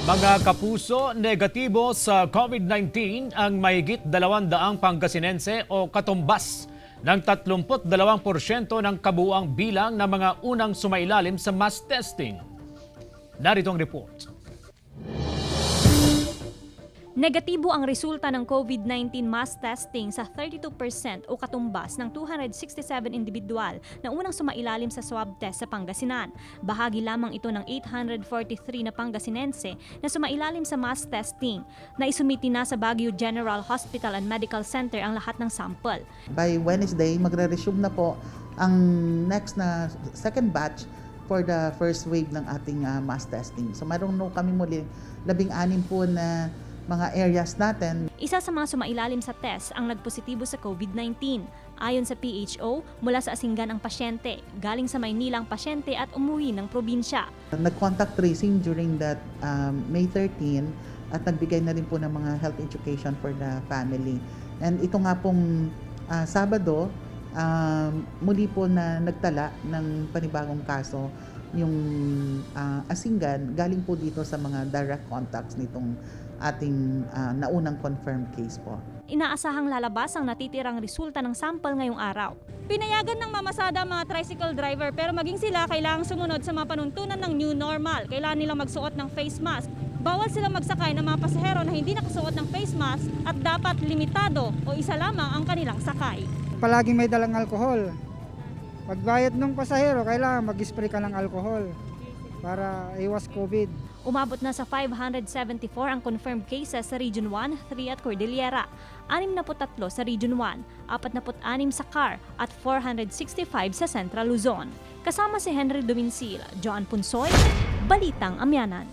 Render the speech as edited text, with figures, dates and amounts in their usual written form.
Mga kapuso, negatibo sa COVID-19 ang mahigit 200 Pangasinense o katumbas ng 32% ng kabuuang bilang ng mga unang sumailalim sa mass testing. Narito ang report. Negatibo ang resulta ng COVID-19 mass testing sa 32% o katumbas ng 267 individual na unang sumailalim sa swab test sa Pangasinan. Bahagi lamang ito ng 843 na Pangasinense na sumailalim sa mass testing na isumiti na sa Baguio General Hospital and Medical Center ang lahat ng sample. By Wednesday, magre-resume na po ang next na second batch for the first wave ng ating mass testing. So mayroon kami muli 16 po na mga areas natin. Isa sa mga sumailalim sa test ang nagpositibo sa COVID-19. Ayon sa PHO, mula sa Asingan ang pasyente, galing sa Maynila ang pasyente at umuwi ng probinsya. Nag-contact tracing during that May 13 at nagbigay na rin po ng mga health education for the family. And ito nga pong Sabado, muli po na nagtala ng panibagong kaso yung Asingan, galing po dito sa mga direct contacts nitong ating naunang confirmed case po. Inaasahang lalabas ang natitirang resulta ng sample ngayong araw. Pinayagan ng mamasada ang mga tricycle driver pero maging sila kailangang sumunod sa mga panuntunan ng new normal. Kailangan nilang magsuot ng face mask. Bawal silang magsakay ng mga pasahero na hindi nakasuot ng face mask at dapat limitado o isa lamang ang kanilang sakay. Palaging may dalang alkohol. Pagbayad ng pasahero, kailangan mag-spray ka ng alkohol para iwas COVID. Umabot na sa 574 ang confirmed cases sa Region 1, 3 at Cordillera, 63 sa Region 1, 46 sa CAR at 465 sa Central Luzon. Kasama si Henry Domincil, Joan Punsoy, Balitang Amyanan.